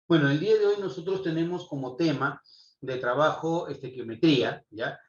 Bueno, el día de hoy nosotros tenemos como tema de trabajo estequiometría, ¿ya?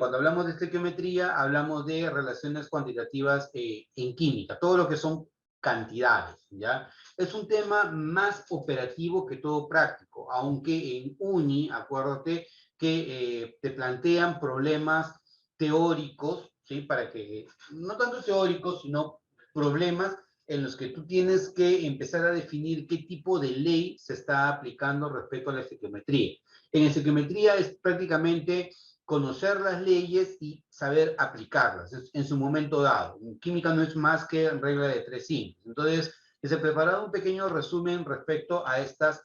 Cuando hablamos de estequiometría, hablamos de relaciones cuantitativas en química, todo lo que son cantidades, ¿ya? Es un tema más operativo que todo práctico, aunque en Uni, acuérdate que te plantean problemas teóricos, ¿sí? Para que, no tanto teóricos, sino problemas en los que tú tienes que empezar a definir qué tipo de ley se está aplicando respecto a la estequiometría. En estequiometría es prácticamente conocer las leyes y saber aplicarlas en su momento dado. En química no es más que regla de tres simples. Entonces, se ha preparado un pequeño resumen respecto a estas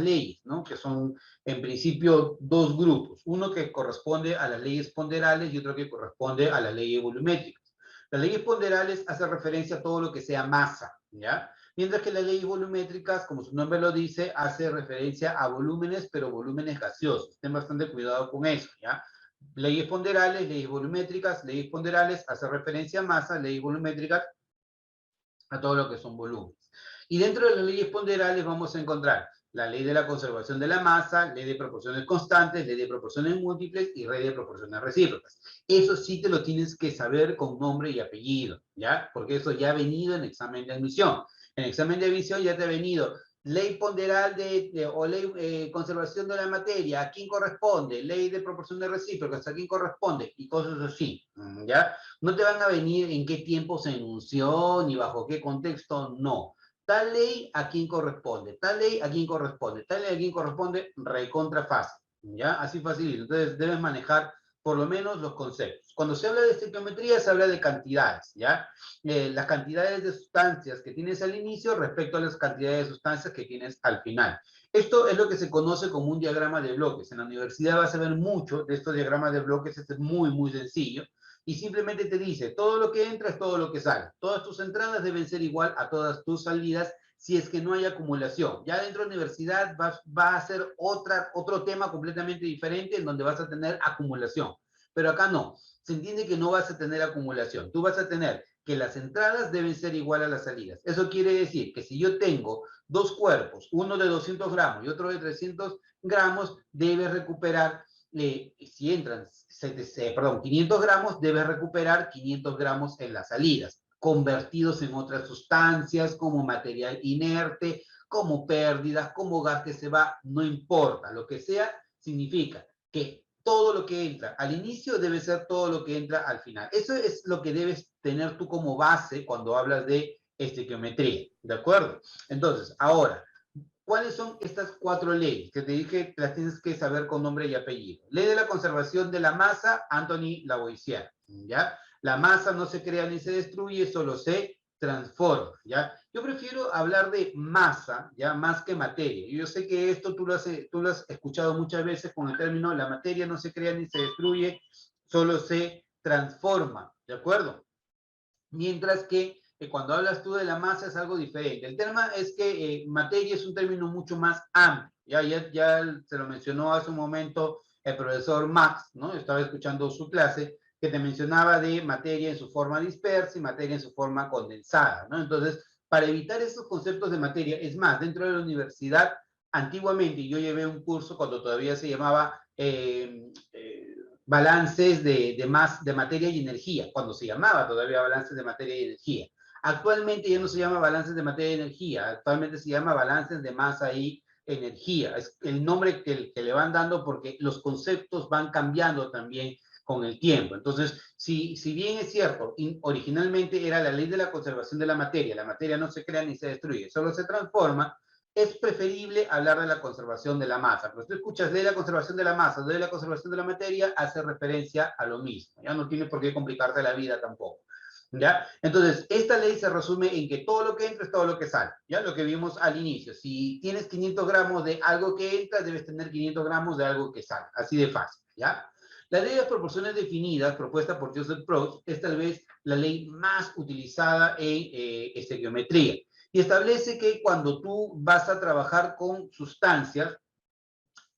leyes, ¿no? Que son, en principio, dos grupos. Uno que corresponde a las leyes ponderales y otro que corresponde a las leyes volumétricas. Las leyes ponderales hacen referencia a todo lo que sea masa, ¿ya? Mientras que las leyes volumétricas, como su nombre lo dice, hace referencia a volúmenes, pero volúmenes gaseosos. Ten bastante cuidado con eso, ¿ya? Leyes ponderales, leyes volumétricas, leyes ponderales hace referencia a masa, leyes volumétricas a todo lo que son volúmenes. Y dentro de las leyes ponderales vamos a encontrar la ley de la conservación de la masa, ley de proporciones constantes, ley de proporciones múltiples y ley de proporciones recíprocas. Eso sí te lo tienes que saber con nombre y apellido, ¿ya? Porque eso ya ha venido en examen de admisión. En examen de admisión ya te ha venido ley ponderal o ley conservación de la materia, ¿a quién corresponde? Ley de proporciones recíprocas, ¿a quién corresponde? Y cosas así, ¿ya? No te van a venir en qué tiempo se enunció, ni bajo qué contexto, no. Tal ley a quién corresponde, tal ley a quién corresponde, tal ley a quién corresponde, recontra fácil, ¿ya? Así facilito. Entonces debes manejar por lo menos los conceptos. Cuando se habla de estequiometría se habla de cantidades, ¿ya? Las cantidades de sustancias que tienes al inicio respecto a las cantidades de sustancias que tienes al final. Esto es lo que se conoce como un diagrama de bloques. En la universidad vas a ver mucho de estos diagramas de bloques, este es muy, muy sencillo y simplemente te dice, todo lo que entra es todo lo que sale. Todas tus entradas deben ser igual a todas tus salidas si es que no hay acumulación. Ya dentro de la universidad va a ser otro tema completamente diferente en donde vas a tener acumulación. Pero acá no. Se entiende que no vas a tener acumulación. Tú vas a tener que las entradas deben ser igual a las salidas. Eso quiere decir que si yo tengo dos cuerpos, uno de 200 gramos y otro de 300 gramos, debes recuperar si entran 500 gramos, debes recuperar 500 gramos en las salidas, convertidos en otras sustancias como material inerte, como pérdidas, como gas que se va, no importa, lo que sea, significa que todo lo que entra al inicio debe ser todo lo que entra al final. Eso es lo que debes tener tú como base cuando hablas de estequiometría, ¿de acuerdo? Entonces, ahora, ¿cuáles son estas cuatro leyes que te dije que las tienes que saber con nombre y apellido? Ley de la conservación de la masa, Anthony Lavoisier, ¿ya? La masa no se crea ni se destruye, solo se transforma, ¿ya? Yo prefiero hablar de masa, ¿ya? Más que materia. Yo sé que esto tú lo has escuchado muchas veces con el término la materia no se crea ni se destruye, solo se transforma, ¿de acuerdo? Mientras que cuando hablas tú de la masa es algo diferente. El tema es que materia es un término mucho más amplio. Ya se lo mencionó hace un momento el profesor Max, ¿no? Estaba escuchando su clase, que te mencionaba de materia en su forma dispersa y materia en su forma condensada, ¿no? Entonces, para evitar esos conceptos de materia, es más, dentro de la universidad, antiguamente, yo llevé un curso cuando todavía se llamaba balances de materia y energía, cuando se llamaba todavía balances de materia y energía. Actualmente ya no se llama balances de materia y energía, actualmente se llama balances de masa y energía. Es el nombre que le van dando porque los conceptos van cambiando también con el tiempo. Entonces, si bien es cierto, originalmente era la ley de la conservación de la materia no se crea ni se destruye, solo se transforma, es preferible hablar de la conservación de la masa. Pero si tú escuchas de la conservación de la masa, de la conservación de la materia, hace referencia a lo mismo. Ya no tiene por qué complicarte la vida tampoco. ¿Ya? Entonces, esta ley se resume en que todo lo que entra es todo lo que sale, ¿ya? Lo que vimos al inicio. Si tienes 500 gramos de algo que entra, debes tener 500 gramos de algo que sale. Así de fácil, ¿ya? La ley de las proporciones definidas, propuesta por Joseph Proust, es tal vez la ley más utilizada en estequiometría y establece que cuando tú vas a trabajar con sustancias,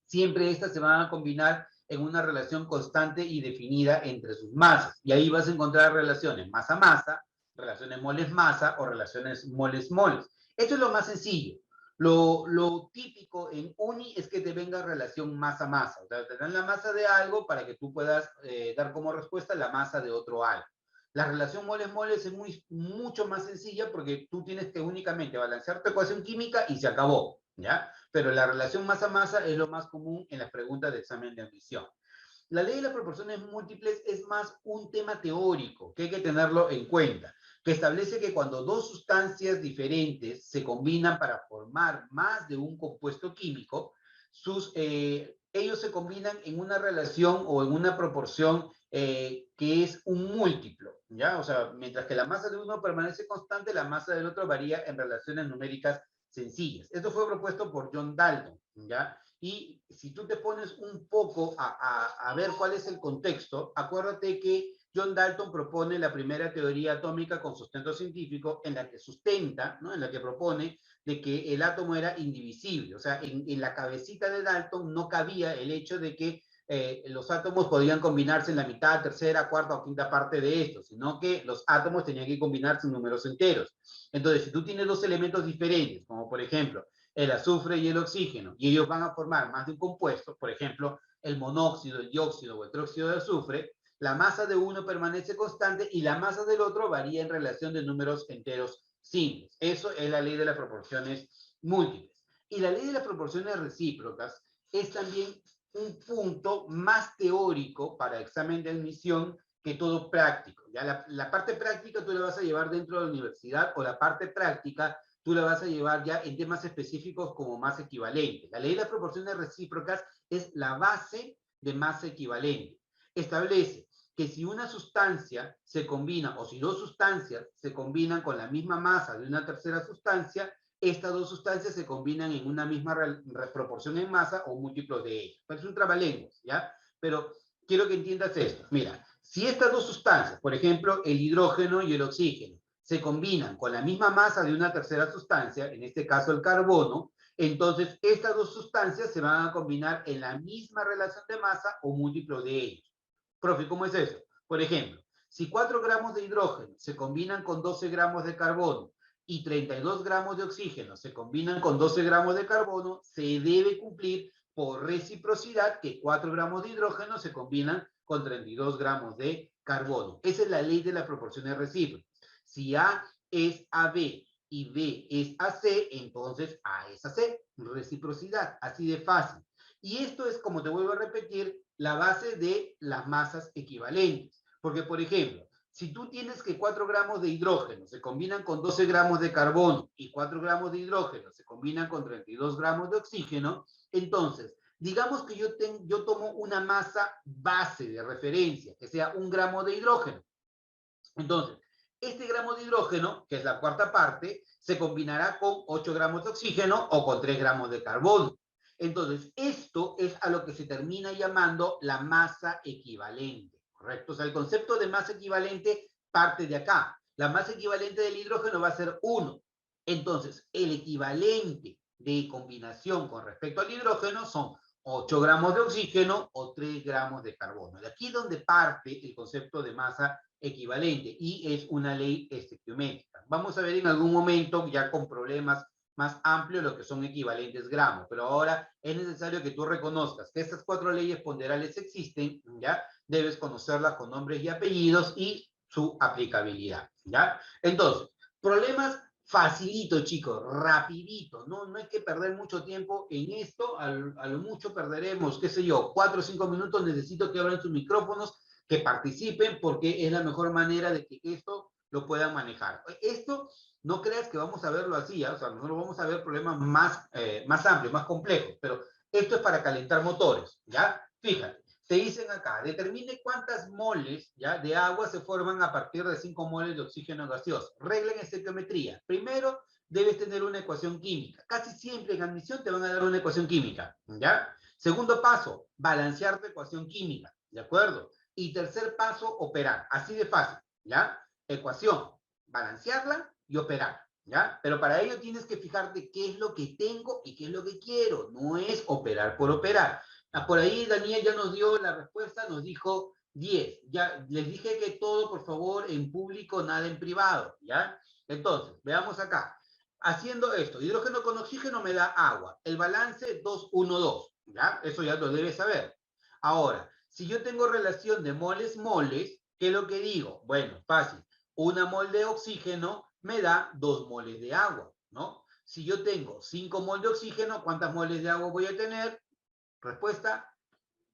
siempre estas se van a combinar en una relación constante y definida entre sus masas. Y ahí vas a encontrar relaciones masa-masa, relaciones moles-masa o relaciones moles-moles. Esto es lo más sencillo. Lo típico en uni es que te venga relación masa-masa. O sea, te dan la masa de algo para que tú puedas dar como respuesta la masa de otro algo. La relación moles-moles es mucho más sencilla porque tú tienes que únicamente balancear tu ecuación química y se acabó, ¿ya? Pero la relación masa-masa es lo más común en las preguntas de examen de admisión. La ley de las proporciones múltiples es más un tema teórico que hay que tenerlo en cuenta, que establece que cuando dos sustancias diferentes se combinan para formar más de un compuesto químico, ellos se combinan en una relación o en una proporción que es un múltiplo, ¿ya? O sea, mientras que la masa de uno permanece constante, la masa del otro varía en relaciones numéricas sencillas. Esto fue propuesto por John Dalton, ¿ya? Y si tú te pones un poco a ver cuál es el contexto, acuérdate que John Dalton propone la primera teoría atómica con sustento científico en la que sustenta, ¿no? En la que propone de que el átomo era indivisible. O sea, en la cabecita de Dalton no cabía el hecho de que los átomos podían combinarse en la mitad, tercera, cuarta o quinta parte de esto, sino que los átomos tenían que combinarse en números enteros. Entonces, si tú tienes dos elementos diferentes, como por ejemplo el azufre y el oxígeno, y ellos van a formar más de un compuesto, por ejemplo, el monóxido, el dióxido o el tróxido de azufre, la masa de uno permanece constante y la masa del otro varía en relación de números enteros simples. Eso es la ley de las proporciones múltiples. Y la ley de las proporciones recíprocas es también un punto más teórico para examen de admisión que todo práctico. ¿Ya? La parte práctica tú la vas a llevar dentro de la universidad o la parte práctica tú la vas a llevar ya en temas específicos como masa equivalente. La ley de las proporciones recíprocas es la base de masa equivalente. Establece que si una sustancia se combina o si dos sustancias se combinan con la misma masa de una tercera sustancia, estas dos sustancias se combinan en una misma proporción en masa o múltiplos de ellas. Es un trabalenguas, ¿ya? Pero quiero que entiendas esto. Mira, si estas dos sustancias, por ejemplo, el hidrógeno y el oxígeno, se combinan con la misma masa de una tercera sustancia, en este caso el carbono, entonces estas dos sustancias se van a combinar en la misma relación de masa o múltiplo de ellos. Profe, ¿cómo es eso? Por ejemplo, si 4 gramos de hidrógeno se combinan con 12 gramos de carbono y 32 gramos de oxígeno se combinan con 12 gramos de carbono, se debe cumplir por reciprocidad que 4 gramos de hidrógeno se combinan con 32 gramos de carbono. Esa es la ley de las proporciones recíprocas. Si A es AB y B es AC, entonces A es AC. Reciprocidad, así de fácil. Y esto es, como te vuelvo a repetir, la base de las masas equivalentes. Porque, por ejemplo, si tú tienes que 4 gramos de hidrógeno se combinan con 12 gramos de carbono y 4 gramos de hidrógeno se combinan con 32 gramos de oxígeno, entonces, digamos que yo tomo una masa base de referencia, que sea 1 gramo de hidrógeno. Entonces, este gramo de hidrógeno, que es la cuarta parte, se combinará con 8 gramos de oxígeno o con 3 gramos de carbono. Entonces, esto es a lo que se termina llamando la masa equivalente, ¿correcto? O sea, el concepto de masa equivalente parte de acá. La masa equivalente del hidrógeno va a ser 1. Entonces, el equivalente de combinación con respecto al hidrógeno son 8 gramos de oxígeno o 3 gramos de carbono. De aquí es donde parte el concepto de masa equivalente y es una ley estequiométrica. Vamos a ver en algún momento, ya con problemas más amplios, lo que son equivalentes gramos, pero ahora es necesario que tú reconozcas que estas 4 leyes ponderales existen, ¿ya? Debes conocerlas con nombres y apellidos y su aplicabilidad, ¿ya? Entonces, problemas facilito, chicos, rapidito, no hay que perder mucho tiempo en esto, a lo mucho perderemos, qué sé yo, 4 o 5 minutos, necesito que abran sus micrófonos, que participen, porque es la mejor manera de que esto lo puedan manejar. Esto, no creas que vamos a verlo así, ¿eh? O sea, nosotros vamos a ver problemas más amplios, más complejos, pero esto es para calentar motores, ¿ya? Fíjate, te dicen acá, determine cuántas moles, ¿ya?, de agua se forman a partir de 5 moles de oxígeno gaseoso. Regla en estequiometría. Primero, debes tener una ecuación química. Casi siempre en admisión te van a dar una ecuación química, ¿ya? Segundo paso, balancear tu ecuación química, ¿de acuerdo? Y tercer paso, operar. Así de fácil, ¿ya? Ecuación, balancearla y operar, ¿ya? Pero para ello tienes que fijarte qué es lo que tengo y qué es lo que quiero. No es operar por operar. Por ahí Daniel ya nos dio la respuesta, nos dijo 10. Ya les dije que todo, por favor, en público, nada en privado, ¿ya? Entonces, veamos acá. Haciendo esto, hidrógeno con oxígeno me da agua. El balance 2-1-2, ¿ya? Eso ya lo debes saber. Ahora, si yo tengo relación de moles-moles, ¿qué es lo que digo? Bueno, fácil. Una mol de oxígeno me da 2 moles de agua, ¿no? Si yo tengo 5 mol de oxígeno, ¿cuántas moles de agua voy a tener? Respuesta,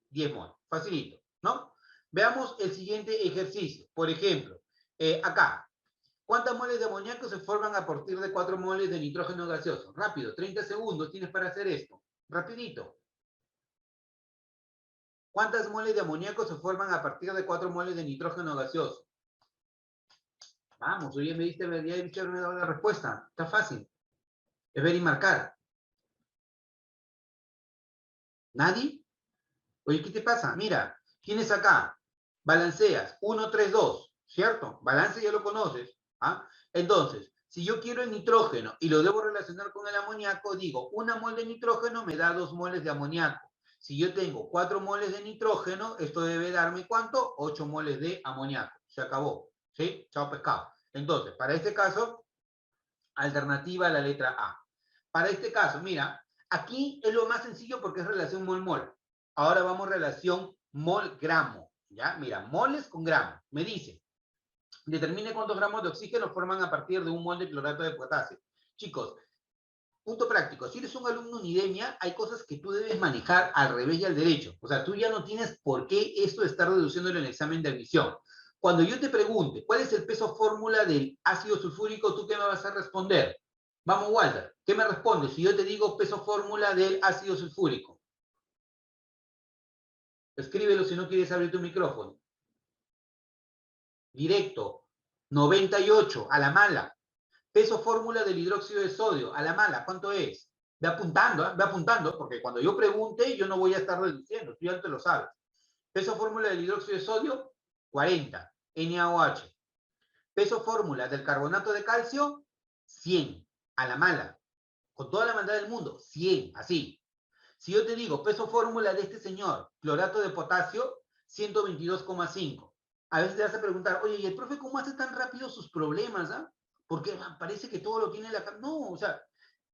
10 moles. Facilito, ¿no? Veamos el siguiente ejercicio. Por ejemplo, acá, ¿cuántas moles de amoníaco se forman a partir de 4 moles de nitrógeno gaseoso? Rápido, 30 segundos tienes para hacer esto. Rapidito. ¿Cuántas moles de amoníaco se forman a partir de 4 moles de nitrógeno gaseoso? Vamos, oye, ya viste haberme dado la respuesta. Está fácil. Es ver y marcar. ¿Nadie? Oye, ¿qué te pasa? Mira, tienes acá, balanceas, 1, 3, 2, ¿cierto? Balance ya lo conoces. ¿Ah? Entonces, si yo quiero el nitrógeno y lo debo relacionar con el amoníaco, digo, una mol de nitrógeno me da 2 moles de amoníaco. Si yo tengo 4 moles de nitrógeno, esto debe darme ¿cuánto? 8 moles de amoníaco. Se acabó. ¿Sí? Chao pescado. Entonces, para este caso, alternativa a la letra A. Para este caso, mira, aquí es lo más sencillo porque es relación mol-mol. Ahora vamos a relación mol-gramo. ¿Ya? Mira, moles con gramos. Me dice, determine cuántos gramos de oxígeno forman a partir de un mol de clorato de potasio. Chicos, punto práctico. Si eres un alumno unidemia, hay cosas que tú debes manejar al revés y al derecho. O sea, tú ya no tienes por qué esto estar reduciéndolo en el examen de admisión. Cuando yo te pregunte cuál es el peso fórmula del ácido sulfúrico, ¿tú qué me vas a responder? Vamos, Walter, ¿qué me respondes si yo te digo peso fórmula del ácido sulfúrico? Escríbelo si no quieres abrir tu micrófono. Directo, 98, a la mala. Peso fórmula del hidróxido de sodio, a la mala, ¿cuánto es? Ve apuntando, porque cuando yo pregunte, yo no voy a estar reduciendo, tú ya te lo sabes. Peso fórmula del hidróxido de sodio, 40, NaOH. Peso fórmula del carbonato de calcio, 100, a la mala. Con toda la maldad del mundo, 100, así. Si yo te digo peso fórmula de este señor, clorato de potasio, 122,5. A veces te vas a preguntar, oye, ¿y el profe cómo hace tan rápido sus problemas? ¿Ah? Porque parece que todo lo tiene en la... No, o sea,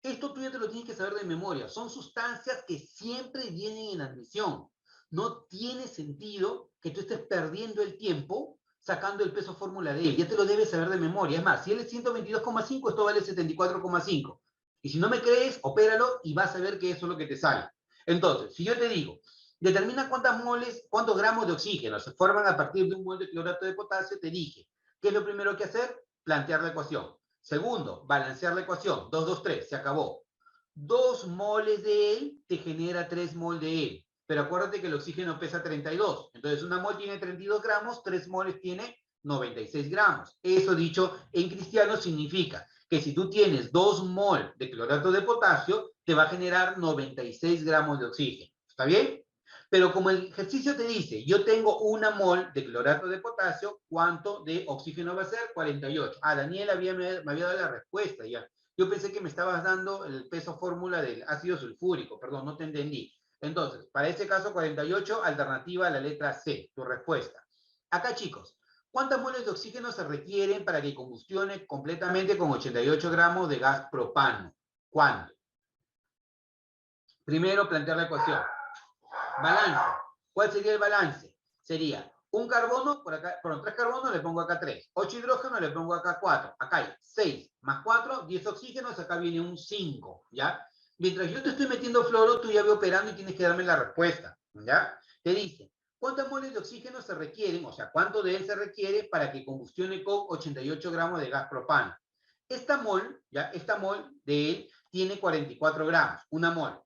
esto tú ya te lo tienes que saber de memoria. Son sustancias que siempre vienen en admisión. No tiene sentido que tú estés perdiendo el tiempo sacando el peso fórmula de él. Ya te lo debes saber de memoria. Es más, si él es 122,5, esto vale 74,5. Y si no me crees, opéralo y vas a ver que eso es lo que te sale. Entonces, si yo te digo, determina cuántas moles, cuántos gramos de oxígeno se forman a partir de un mol de clorato de potasio, te dije, ¿qué es lo primero que hacer? Plantear la ecuación. Segundo, balancear la ecuación. 2, 2, 3, se acabó. 2 moles de él te genera 3 mol de él. Pero acuérdate que el oxígeno pesa 32. Entonces, una mol tiene 32 gramos, 3 moles tiene 96 gramos. Eso dicho en cristiano significa que si tú tienes 2 mol de clorato de potasio, te va a generar 96 gramos de oxígeno. ¿Está bien? Pero como el ejercicio te dice, yo tengo una mol de clorato de potasio, ¿cuánto de oxígeno va a ser? 48. Ah, Daniel me había dado la respuesta ya. Yo pensé que me estabas dando el peso fórmula del ácido sulfúrico, perdón, no te entendí. Entonces, para este caso 48, alternativa a la letra C, tu respuesta. Acá, chicos, ¿cuántas moles de oxígeno se requieren para que combustione completamente con 88 gramos de gas propano? ¿Cuánto? Primero, plantear la ecuación. Balance. ¿Cuál sería el balance? Sería un carbono, por acá, perdón, 3 carbonos, le pongo acá 3. 8 hidrógenos, le pongo acá 4. Acá hay 6 más 4, 10 oxígenos, acá viene un 5, ¿ya? Mientras yo te estoy metiendo fluoro, tú ya voy operando y tienes que darme la respuesta, ¿ya? Te dice, ¿cuántas moles de oxígeno se requieren? O sea, ¿cuánto de él se requiere para que combustione con 88 gramos de gas propano? Esta mol, ¿ya? Esta mol de él tiene 44 gramos, una mol.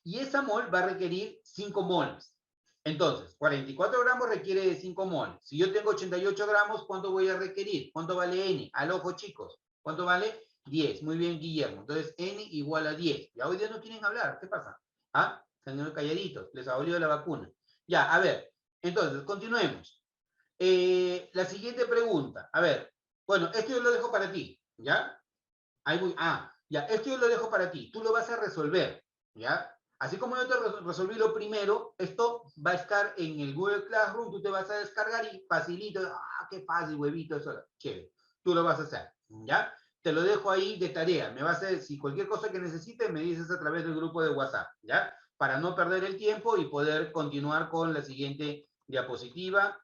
Y esa mol va a requerir 5 moles. Entonces, 44 gramos requiere de 5 moles. Si yo tengo 88 gramos, ¿cuánto voy a requerir? ¿Cuánto vale N? Al ojo, chicos. ¿Cuánto vale? 10. Muy bien, Guillermo. Entonces, N igual a 10. Ya hoy día no quieren hablar. ¿Qué pasa? ¿Ah? Están calladitos. Les ha olido la vacuna. Ya, a ver. Entonces, continuemos. La siguiente pregunta. A ver. Bueno, esto yo lo dejo para ti. ¿Ya? Ahí voy. Ah, ya. Esto yo lo dejo para ti. Tú lo vas a resolver. ¿Ya? Así como yo te resolví lo primero, esto va a estar en el Google Classroom, tú te vas a descargar y facilito, qué fácil, huevito, eso, chévere. Tú lo vas a hacer, ¿ya? te lo dejo ahí de tarea. Me vas a, si cualquier cosa que necesites, me dices a través del grupo de WhatsApp, ¿ya? Para no perder el tiempo y poder continuar con la siguiente diapositiva.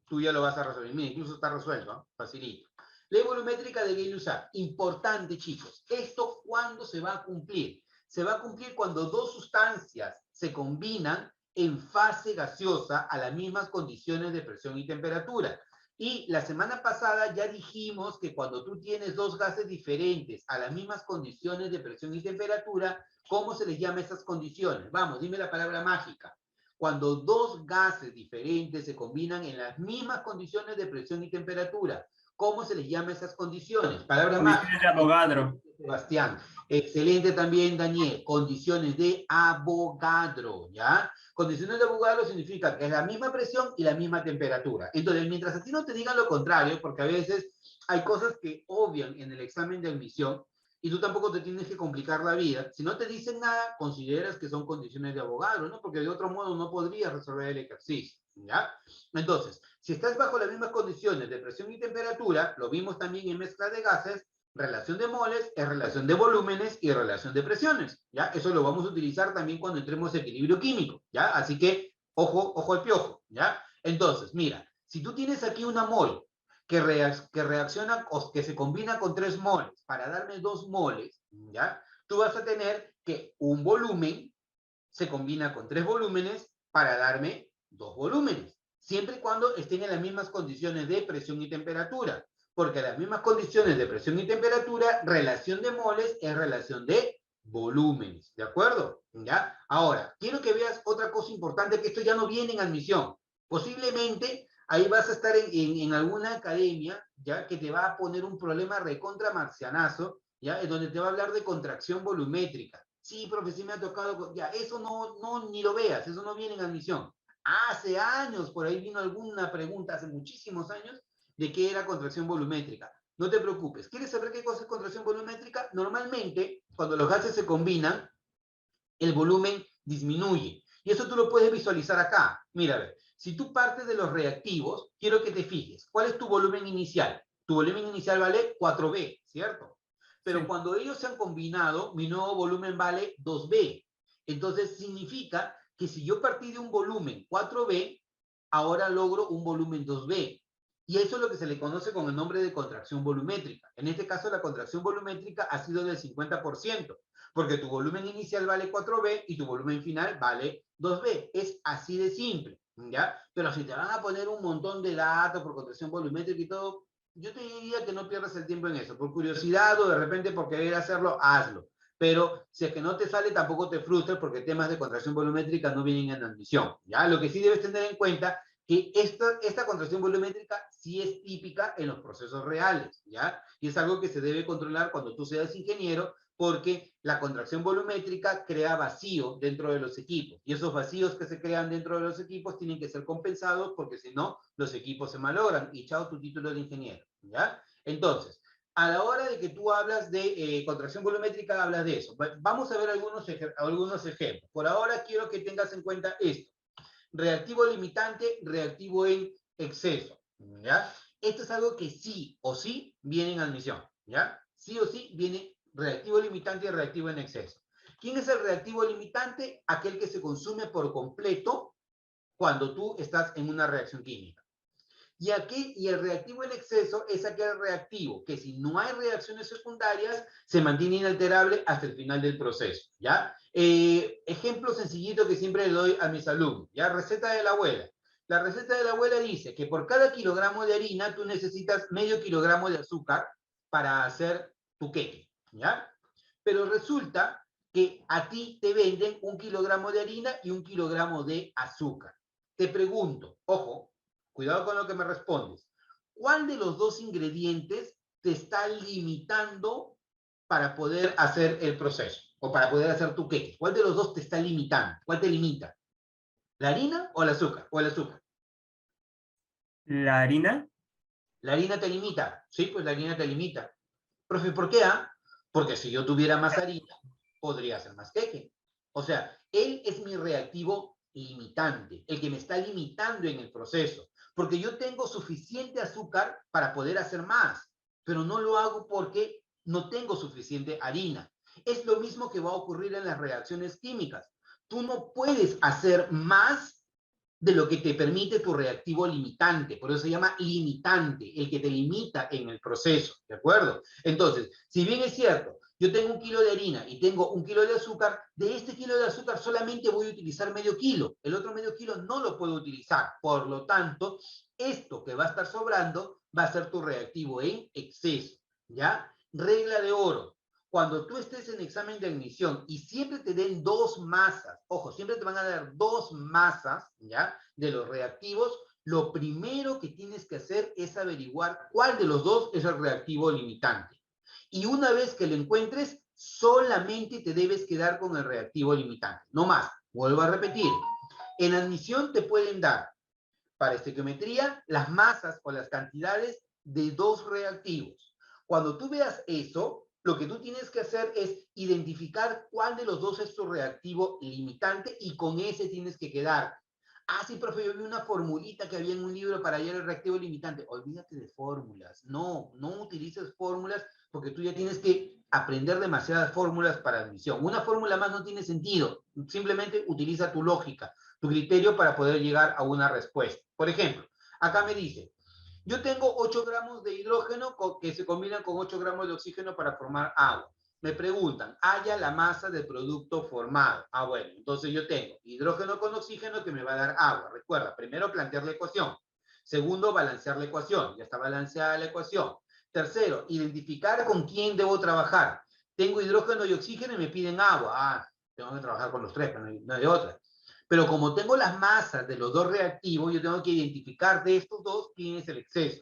Tú ya lo vas a resolver. Mira, incluso está resuelto, ¿no? Facilito. Ley volumétrica de Gay-Lussac. Importante, chicos. ¿Esto cuándo se va a cumplir? Se va a cumplir cuando dos sustancias se combinan en fase gaseosa a las mismas condiciones de presión y temperatura. Y la semana pasada ya dijimos que cuando tú tienes dos gases diferentes a las mismas condiciones de presión y temperatura, ¿cómo se les llama esas condiciones? Vamos, dime la palabra mágica. Cuando dos gases diferentes se combinan en las mismas condiciones de presión y temperatura, ¿cómo se les llama esas condiciones? Palabra Condiciones de mágica. Avogadro. Sebastián. Excelente también, Daniel. Condiciones de Avogadro, ¿ya? Condiciones de Avogadro significa que es la misma presión y la misma temperatura. Entonces, mientras a ti no te digan lo contrario, porque a veces hay cosas que obvian en el examen de admisión y tú tampoco te tienes que complicar la vida. Si no te dicen nada, consideras que son condiciones de Avogadro, ¿no? Porque de otro modo no podrías resolver el ejercicio, ¿ya? Entonces, si estás bajo las mismas condiciones de presión y temperatura, lo vimos también en mezcla de gases, relación de moles es relación de volúmenes y relación de presiones, ¿ya? Eso lo vamos a utilizar también cuando entremos en equilibrio químico, ¿ya? Así que, ojo, ojo al piojo, ¿ya? Entonces, mira, si tú tienes aquí una mol que reacciona o que se combina con 3 moles para darme 2 moles, ¿ya? Tú vas a tener que un volumen se combina con 3 volúmenes para darme 2 volúmenes, siempre y cuando estén en las mismas condiciones de presión y temperatura, porque las mismas condiciones de presión y temperatura, relación de moles es relación de volúmenes, ¿de acuerdo? ¿Ya? Ahora, quiero que veas otra cosa importante, que esto ya no viene en admisión. Posiblemente ahí vas a estar en alguna academia, ¿ya? Que te va a poner un problema recontra marcianazo, ¿ya? En donde te va a hablar de contracción volumétrica. Sí, profe, sí me ha tocado, ya, eso no, ni lo veas, eso no viene en admisión. Hace años, por ahí vino alguna pregunta, hace muchísimos años, de qué era contracción volumétrica. No te preocupes. ¿Quieres saber qué cosa es contracción volumétrica? Normalmente, cuando los gases se combinan, el volumen disminuye. Y eso tú lo puedes visualizar acá. Mira, a ver, si tú partes de los reactivos, quiero que te fijes, ¿cuál es tu volumen inicial? Tu volumen inicial vale 4B, ¿cierto? Pero Sí. cuando ellos se han combinado, mi nuevo volumen vale 2B. Entonces significa que si yo partí de un volumen 4B, ahora logro un volumen 2B. Y eso es lo que se le conoce con el nombre de contracción volumétrica. En este caso, la contracción volumétrica ha sido del 50%, porque tu volumen inicial vale 4B y tu volumen final vale 2B. Es así de simple, ¿ya? Pero si te van a poner un montón de datos por contracción volumétrica y todo, yo te diría que no pierdas el tiempo en eso. Por curiosidad o de repente por querer hacerlo, hazlo. Pero si es que no te sale, tampoco te frustres porque temas de contracción volumétrica no vienen en admisión, ¿ya? Lo que sí debes tener en cuenta que esta contracción volumétrica sí es típica en los procesos reales, ¿ya? Y es algo que se debe controlar cuando tú seas ingeniero, porque la contracción volumétrica crea vacío dentro de los equipos. Y esos vacíos que se crean dentro de los equipos tienen que ser compensados porque si no, los equipos se malogran. Y chao tu título de ingeniero, ¿ya? Entonces, a la hora de que tú hablas de contracción volumétrica, hablas de eso. Vamos a ver algunos ejemplos. Por ahora quiero que tengas en cuenta esto. Reactivo limitante, reactivo en exceso, ¿ya? Esto es algo que sí o sí viene en admisión, ¿ya? Sí o sí viene reactivo limitante y reactivo en exceso. ¿Quién es el reactivo limitante? Aquel que se consume por completo cuando tú estás en una reacción química. Y el reactivo en exceso es aquel reactivo que si no hay reacciones secundarias, se mantiene inalterable hasta el final del proceso, ¿ya? Ejemplo sencillito que siempre le doy a mis alumnos, ¿ya? Receta de la abuela. La receta de la abuela dice que por cada kilogramo de harina tú necesitas medio kilogramo de azúcar para hacer tu queque, ¿ya? Pero resulta que a ti te venden 1 kilogramo de harina y 1 kilogramo de azúcar. Te pregunto, ojo, cuidado con lo que me respondes. ¿Cuál de los dos ingredientes te está limitando para poder hacer el proceso o para poder hacer tu queque? ¿Cuál de los dos te está limitando? ¿Cuál te limita? ¿La harina o el azúcar? ¿O el azúcar? La harina. La harina te limita. Sí, pues la harina te limita. Profe, ¿por qué? Porque si yo tuviera más harina, podría hacer más queque. O sea, él es mi reactivo limitante, el que me está limitando en el proceso, porque yo tengo suficiente azúcar para poder hacer más, pero no lo hago porque no tengo suficiente harina. Es lo mismo que va a ocurrir en las reacciones químicas. Tú no puedes hacer más de lo que te permite tu reactivo limitante, por eso se llama limitante, el que te limita en el proceso, ¿de acuerdo? Entonces, si bien es cierto, yo tengo 1 kilo de harina y tengo 1 kilo de azúcar, de este kilo de azúcar solamente voy a utilizar medio kilo, el otro medio kilo no lo puedo utilizar, por lo tanto, esto que va a estar sobrando va a ser tu reactivo en exceso, ¿ya? Regla de oro, cuando tú estés en examen de admisión y siempre te den 2 masas, ojo, siempre te van a dar 2 masas, ¿ya? De los reactivos, lo primero que tienes que hacer es averiguar cuál de los dos es el reactivo limitante. Y una vez que lo encuentres, solamente te debes quedar con el reactivo limitante. No más, vuelvo a repetir. En admisión te pueden dar, para estequiometría, las masas o las cantidades de 2 reactivos. Cuando tú veas eso, lo que tú tienes que hacer es identificar cuál de los dos es tu reactivo limitante y con ese tienes que quedar. Ah, sí, profe, yo vi una formulita que había en un libro para hallar el reactivo limitante. Olvídate de fórmulas. No, no utilices fórmulas porque tú ya tienes que aprender demasiadas fórmulas para admisión. Una fórmula más no tiene sentido. Simplemente utiliza tu lógica, tu criterio para poder llegar a una respuesta. Por ejemplo, acá me dice, yo tengo 8 gramos de hidrógeno que se combinan con 8 gramos de oxígeno para formar agua. Me preguntan, halla la masa del producto formado. Ah, bueno, entonces yo tengo hidrógeno con oxígeno que me va a dar agua. Recuerda, primero plantear la ecuación. Segundo, balancear la ecuación. Ya está balanceada la ecuación. Tercero, identificar con quién debo trabajar. Tengo hidrógeno y oxígeno y me piden agua. Ah, tengo que trabajar con los tres, pero no hay de otra. Pero como tengo las masas de los dos reactivos, yo tengo que identificar de estos dos quién es el exceso.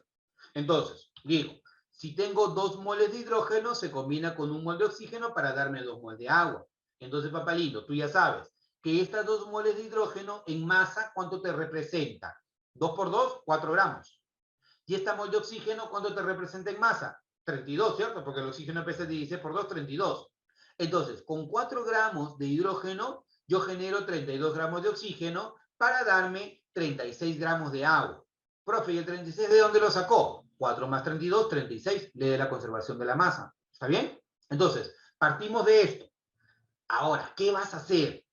Entonces, digo, si tengo 2 moles de hidrógeno, se combina con 1 mol de oxígeno para darme 2 moles de agua. Entonces, papalito, tú ya sabes que estas 2 moles de hidrógeno en masa, ¿cuánto te representa? 2 por 2, 4 gramos. Y esta mol de oxígeno, ¿cuánto te representa en masa? 32, ¿cierto? Porque el oxígeno pesa 16 por 2, 32. Entonces, con 4 gramos de hidrógeno, yo genero 32 gramos de oxígeno para darme 36 gramos de agua. Profe, ¿y el 36 de dónde lo sacó? 4 más 32, 36, ley de la conservación de la masa. ¿Está bien? Entonces, partimos de esto. Ahora, ¿qué vas a hacer?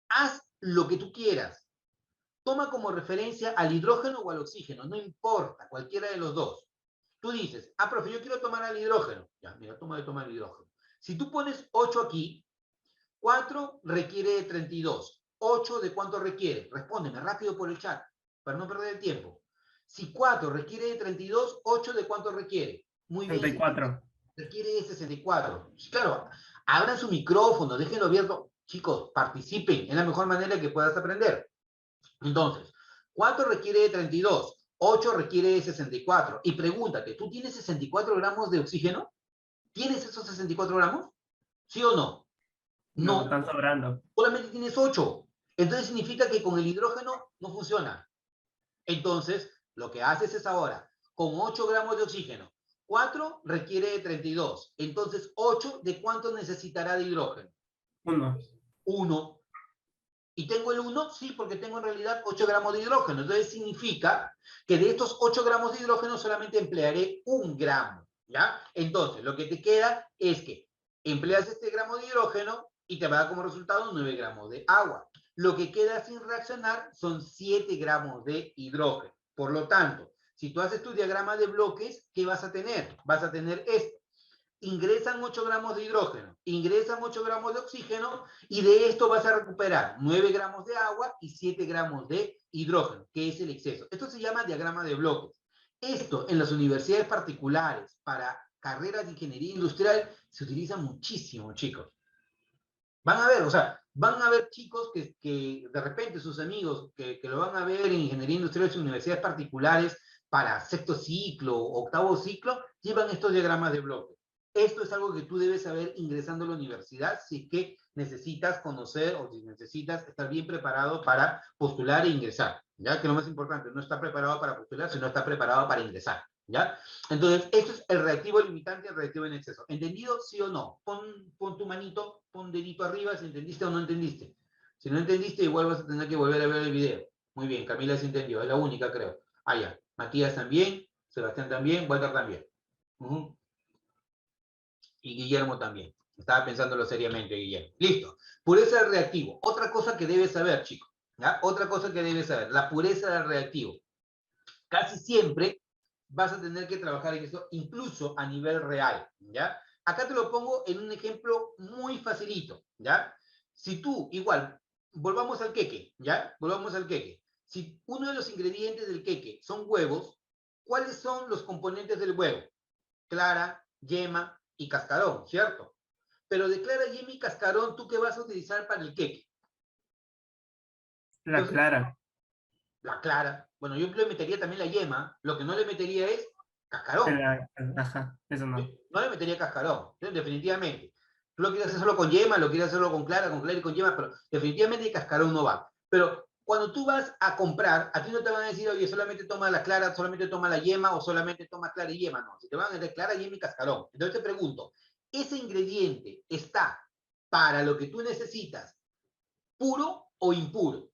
Haz lo que tú quieras. Toma como referencia al hidrógeno o al oxígeno, no importa, cualquiera de los dos. Tú dices, ah, profe, yo quiero tomar al hidrógeno. Ya, mira, toma el hidrógeno. Si tú pones 8 aquí, 4 requiere de 32. 8 de cuánto requiere. Respóndeme rápido por el chat, para no perder el tiempo. Si 4 requiere de 32, 8 de cuánto requiere. Muy bien. 34. Requiere de 64. Claro, abran su micrófono, déjenlo abierto. Chicos, participen, es la mejor manera que puedas aprender. Entonces, 4 requiere de 32, 8 requiere de 64. Y pregúntate, ¿tú tienes 64 gramos de oxígeno? ¿Tienes esos 64 gramos? ¿Sí o no? No, No, están sobrando. solamente tienes 8. Entonces significa que con el hidrógeno no funciona. Entonces, lo que haces es ahora, con 8 gramos de oxígeno, 4 requiere de 32. Entonces, 8, ¿de cuánto necesitará de hidrógeno? 1. 1. ¿Y tengo el 1? Sí, porque tengo en realidad 8 gramos de hidrógeno. Entonces significa que de estos 8 gramos de hidrógeno solamente emplearé 1 gramo, ¿ya? Entonces, lo que te queda es que empleas este gramo de hidrógeno y te va a dar como resultado 9 gramos de agua. Lo que queda sin reaccionar son 7 gramos de hidrógeno. Por lo tanto, si tú haces tu diagrama de bloques, ¿qué vas a tener? Vas a tener esto. Ingresan 8 gramos de hidrógeno, ingresan 8 gramos de oxígeno y de esto vas a recuperar 9 gramos de agua y 7 gramos de hidrógeno, que es el exceso. Esto se llama diagrama de bloques. Esto en las universidades particulares para carreras de ingeniería industrial se utiliza muchísimo, chicos. Van a ver, o sea, van a ver chicos que de repente sus amigos que lo van a ver en ingeniería industrial en universidades particulares para sexto ciclo o octavo ciclo, llevan estos diagramas de bloques. Esto es algo que tú debes saber ingresando a la universidad si es que necesitas conocer o si necesitas estar bien preparado para postular e ingresar. ¿Ya? Que lo más importante, no está preparado para postular, sino está preparado para ingresar. ¿Ya? Entonces, esto es el reactivo limitante y el reactivo en exceso. ¿Entendido? ¿Sí o no? Pon tu manito, pon dedito arriba si entendiste o no entendiste. Si no entendiste, igual vas a tener que volver a ver el video. Muy bien, Camila sí entendió, es la única, creo. Ah, ya. Matías también, Sebastián también, Walter también. Y Guillermo también. Estaba pensándolo seriamente, Guillermo. Listo. Pureza del reactivo. Otra cosa que debes saber, chicos. ¿Ya? Otra cosa que debes saber. La pureza del reactivo. Casi siempre vas a tener que trabajar en eso, incluso a nivel real. ¿Ya? Acá te lo pongo en un ejemplo muy facilito. ¿Ya? Si tú, igual, volvamos al queque. ¿Ya? Volvamos al queque. Si uno de los ingredientes del queque son huevos, ¿cuáles son los componentes del huevo? Clara, yema y cascarón, ¿cierto? Pero de clara, yema y cascarón, ¿tú qué vas a utilizar para el queque? La Entonces, clara. la clara. Bueno, yo le metería también la yema. Lo que no le metería es cascarón. Ajá, eso Yo no. no le metería cascarón, ¿sí? Definitivamente. Tú lo quieres hacer solo con yema, lo quieres hacerlo con clara y con yema, pero definitivamente cascarón no va. Pero cuando tú vas a comprar, a ti no te van a decir, oye, solamente toma la clara, solamente toma la yema o solamente toma clara y yema. No, si te van a meter clara, yema y cascarón. Entonces te pregunto, ¿ese ingrediente está para lo que tú necesitas puro o impuro?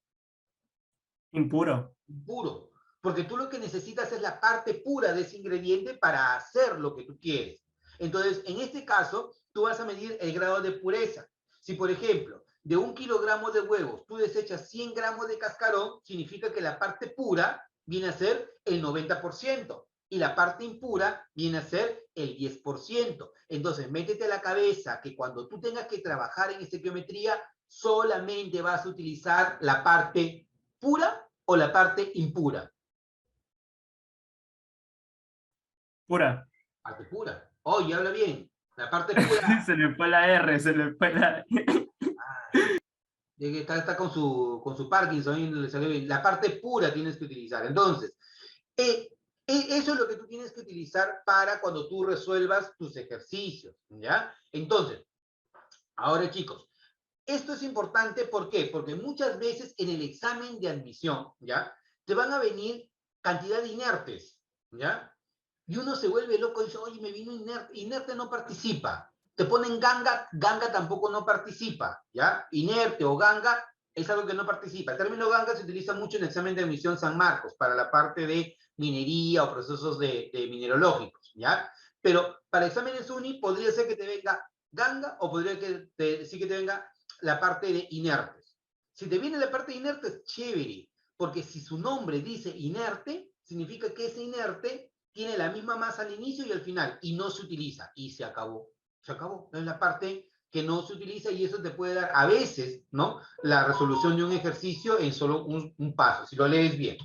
Impuro. Puro, porque tú lo que necesitas es la parte pura de ese ingrediente para hacer lo que tú quieres. Entonces, en este caso, tú vas a medir el grado de pureza. Si, por ejemplo, de 1 kilogramo de huevos tú desechas 100 gramos de cascarón, significa que la parte pura viene a ser el 90% y la parte impura viene a ser el 10%. Entonces, métete a la cabeza que cuando tú tengas que trabajar en estequiometría, solamente vas a utilizar la parte pura o la parte impura. Pura. Parte pura. Oye, habla bien. La parte pura. Se le fue la R, se le fue la... Está con su Parkinson, le salió bien. La parte pura tienes que utilizar. Entonces, eso es lo que tú tienes que utilizar para cuando tú resuelvas tus ejercicios, ¿ya? Entonces, ahora chicos, esto es importante, ¿por qué? Porque muchas veces en el examen de admisión, ¿ya? Te van a venir cantidad de inertes, ¿ya? Y uno se vuelve loco y dice, oye, me vino inerte, inerte no participa. Te ponen ganga, ganga tampoco no participa, ¿ya? Inerte o ganga es algo que no participa. El término ganga se utiliza mucho en el examen de admisión San Marcos para la parte de minería o procesos de mineralógicos, ¿ya? Pero para exámenes uni podría ser que te venga ganga o podría sí que te venga la parte de inertes. Si te viene la parte de inertes, chévere, porque si su nombre dice inerte, significa que ese inerte tiene la misma masa al inicio y al final, y no se utiliza, y se acabó. Se acabó. Es la parte que no se utiliza y eso te puede dar a veces, ¿no? La resolución de un ejercicio en solo un paso, si lo lees bien.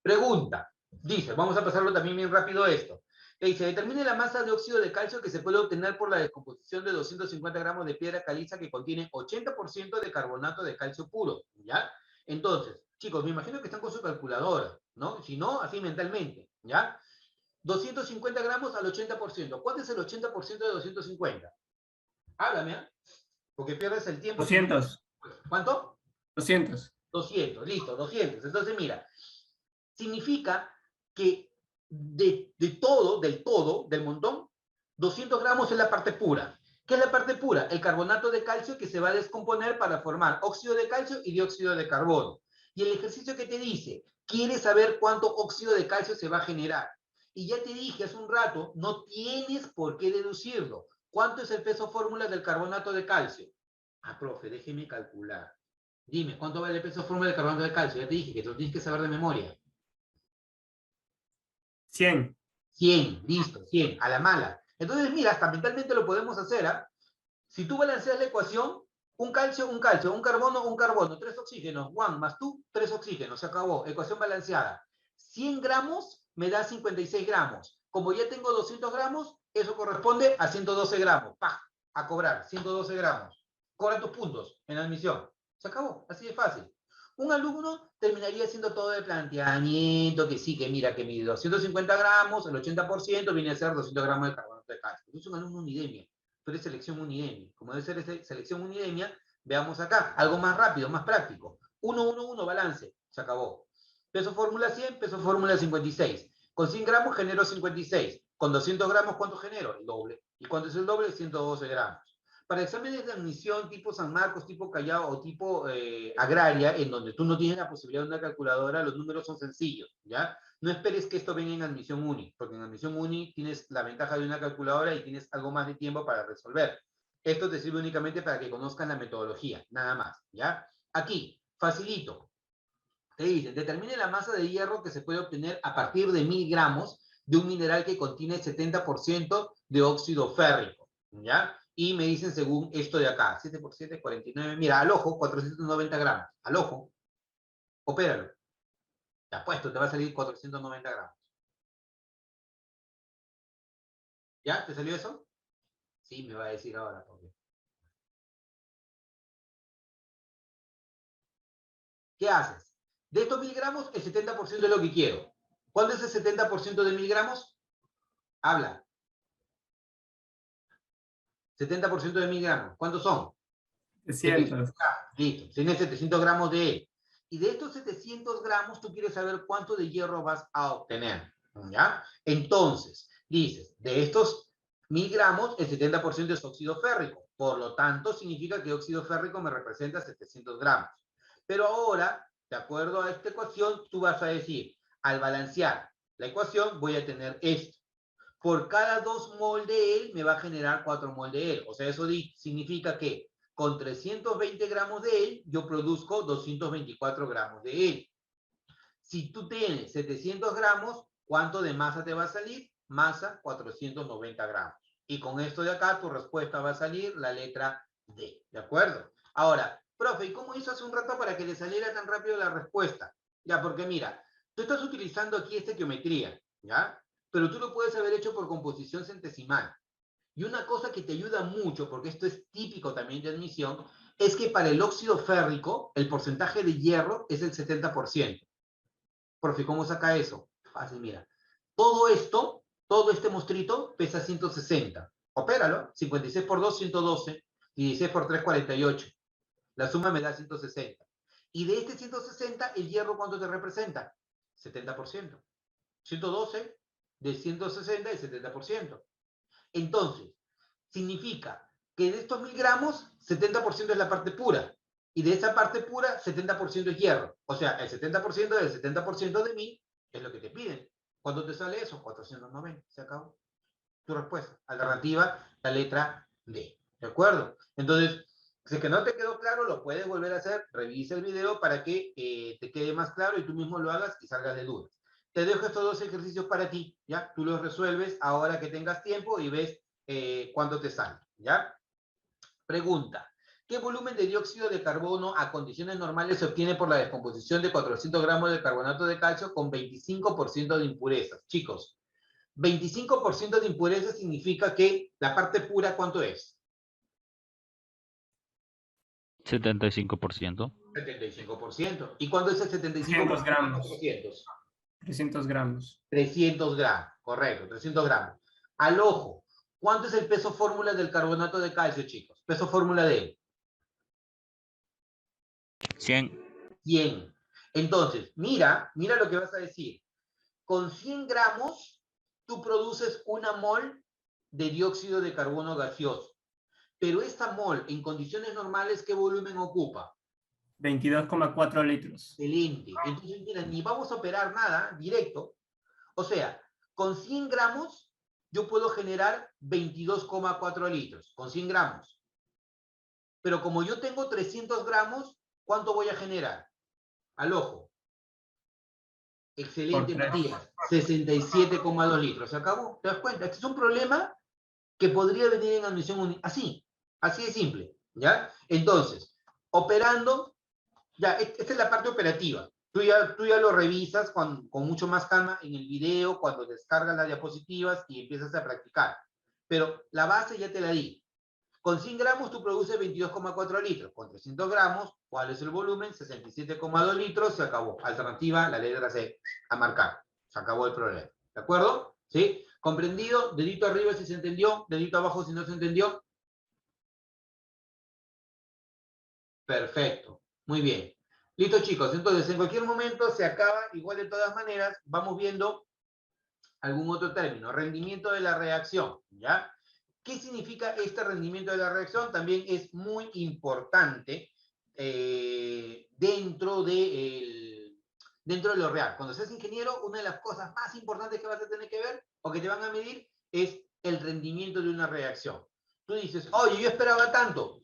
Pregunta. Dice, vamos a pasarlo también bien rápido esto. Que dice, determine la masa de óxido de calcio que se puede obtener por la descomposición de 250 gramos de piedra caliza que contiene 80% de carbonato de calcio puro, ¿ya? Entonces, chicos, me imagino que están con su calculadora, ¿no? Si no, así mentalmente, ¿ya? 250 gramos al 80%. ¿Cuánto es el 80% de 250? Háblame, ¿eh? Porque pierdes el tiempo. 200. ¿Cuánto? 200. 200, listo, 200. Entonces, mira, significa que del todo, del montón, 200 gramos es la parte pura. ¿Qué es la parte pura? El carbonato de calcio que se va a descomponer para formar óxido de calcio y dióxido de carbono. Y el ejercicio que te dice, ¿quieres saber cuánto óxido de calcio se va a generar? Y ya te dije hace un rato, no tienes por qué deducirlo. ¿Cuánto es el peso fórmula del carbonato de calcio? Ah, profe, déjeme calcular. Dime, ¿cuánto vale el peso fórmula del carbonato de calcio? Ya te dije que lo tienes que saber de memoria. 100. 100, listo, 100, a la mala. Entonces, mira, hasta mentalmente lo podemos hacer, ¿ah? Si tú balanceas la ecuación, un calcio, un carbono, 3 oxígenos, Juan, más tú, 3 oxígenos, se acabó, ecuación balanceada. 100 gramos me da 56 gramos. Como ya tengo 200 gramos, eso corresponde a 112 gramos. ¡Pah! A cobrar, 112 gramos. Cobra tus puntos en la admisión. Se acabó, así de fácil. Un alumno terminaría haciendo todo el planteamiento, que sí, que mira, que mi 250 gramos, el 80% viene a ser 200 gramos de carbonato de calcio. Es un alumno unidemia, pero es selección unidemia. Como debe ser selección unidemia, veamos acá, algo más rápido, más práctico. 1, 1, 1, balance, se acabó. Peso fórmula 100, peso fórmula 56. Con 100 gramos genero 56. Con 200 gramos, ¿cuánto genero? El doble. ¿Y cuánto es el doble? 112 gramos. para exámenes de admisión tipo San Marcos, tipo Callao o tipo agraria, en donde tú no tienes la posibilidad de una calculadora, los números son sencillos, ¿ya? No esperes que esto venga en admisión uni, porque en admisión uni tienes la ventaja de una calculadora y tienes algo más de tiempo para resolver. Esto te sirve únicamente para que conozcan la metodología, nada más, ¿ya? Aquí, facilito. Te dicen, determine la masa de hierro que se puede obtener a partir de 1000 gramos de un mineral que contiene 70% de óxido férrico, ¿ya? Y me dicen según esto de acá, 7 por 7, 49, mira, al ojo, 490 gramos, al ojo, opéralo. Te apuesto, te va a salir 490 gramos. ¿Ya? ¿Te salió eso? Sí, me va a decir ahora, porque... ¿Qué haces? De estos 1000 gramos, el 70% es lo que quiero. ¿Cuánto es el 70% de 1000 gramos? Habla. 70% de 1000 gramos. ¿Cuántos son? 300. Listo. Tienes 700 gramos de él. Y de estos 700 gramos, tú quieres saber cuánto de hierro vas a obtener. ¿Ya? Entonces, dices, de estos 1000 gramos, el 70% es óxido férrico. Por lo tanto, significa que óxido férrico me representa 700 gramos. Pero ahora, de acuerdo a esta ecuación, tú vas a decir, al balancear la ecuación, voy a tener esto. Por cada 2 mol de él, me va a generar 4 mol de él. O sea, eso significa que con 320 gramos de él, yo produzco 224 gramos de él. Si tú tienes 700 gramos, ¿cuánto de masa te va a salir? Masa, 490 gramos. Y con esto de acá, tu respuesta va a salir la letra D. ¿De acuerdo? Ahora, profe, ¿y cómo hizo hace un rato para que le saliera tan rápido la respuesta? Ya, porque mira, tú estás utilizando aquí estequiometría, ¿ya? Pero tú lo puedes haber hecho por composición centesimal. Y una cosa que te ayuda mucho, porque esto es típico también de admisión, es que para el óxido férrico, el porcentaje de hierro es el 70%. Profe, ¿cómo saca eso? Fácil, mira. Todo esto, todo este mostrito, pesa 160. Opéralo. 56 por 2, 112. 16 por 3, 48. La suma me da 160. Y de este 160, ¿el hierro cuánto te representa? 70%. 112 de 160 es 70%. Entonces, significa que de estos 1000 gramos, 70% es la parte pura. Y de esa parte pura, 70% es hierro. O sea, el 70% del 70% de 1000 es lo que te piden. ¿Cuánto te sale eso? 490. Se acabó. Tu respuesta. Alternativa, la letra D. ¿De acuerdo? Entonces, si es que no te quedó claro, lo puedes volver a hacer. Revisa el video para que te quede más claro y tú mismo lo hagas y salgas de dudas. Te dejo estos 2 ejercicios para ti, ¿ya? Tú los resuelves ahora que tengas tiempo y ves cuánto te sale, ¿ya? Pregunta. ¿Qué volumen de dióxido de carbono a condiciones normales se obtiene por la descomposición de 400 gramos de carbonato de calcio con 25% de impurezas? Chicos, 25% de impurezas significa que la parte pura, ¿cuánto es? 75%. 75%. ¿Y cuánto es el 75%? 300 gramos. 400. 300 gramos. 300 gramos, correcto, 300 gramos. Al ojo, ¿cuánto es el peso fórmula del carbonato de calcio, chicos? Peso fórmula de él. 100. 100. Entonces, mira lo que vas a decir. Con 100 gramos, tú produces una mol de dióxido de carbono gaseoso. Pero esta mol, en condiciones normales, ¿qué volumen ocupa? 22,4 litros. Excelente. Entonces, mira, ni vamos a operar nada, directo. O sea, con 100 gramos, yo puedo generar 22,4 litros. Con 100 gramos. Pero como yo tengo 300 gramos, ¿cuánto voy a generar? Al ojo. Excelente, Matías. 67,2 litros. ¿Se acabó? ¿Te das cuenta? Este es un problema que podría venir en admisión así. Así de simple. ¿Ya? Entonces, operando, ya, esta es la parte operativa. Tú ya lo revisas con mucho más calma en el video, cuando descargas las diapositivas y empiezas a practicar. Pero la base ya te la di. Con 100 gramos tú produces 22,4 litros. Con 300 gramos, ¿cuál es el volumen? 67,2 litros. Se acabó. Alternativa, la letra C. A marcar. Se acabó el problema. ¿De acuerdo? ¿Sí? ¿Comprendido? Dedito arriba si se entendió. Dedito abajo si no se entendió. Perfecto. Muy bien. Listo, chicos. Entonces, en cualquier momento se acaba. Igual de todas maneras, vamos viendo algún otro término. Rendimiento de la reacción. ¿Ya? ¿Qué significa este rendimiento de la reacción? También es muy importante dentro de lo real. Cuando seas ingeniero, una de las cosas más importantes que vas a tener que ver o que te van a medir es el rendimiento de una reacción. Tú dices, oye, yo esperaba tanto.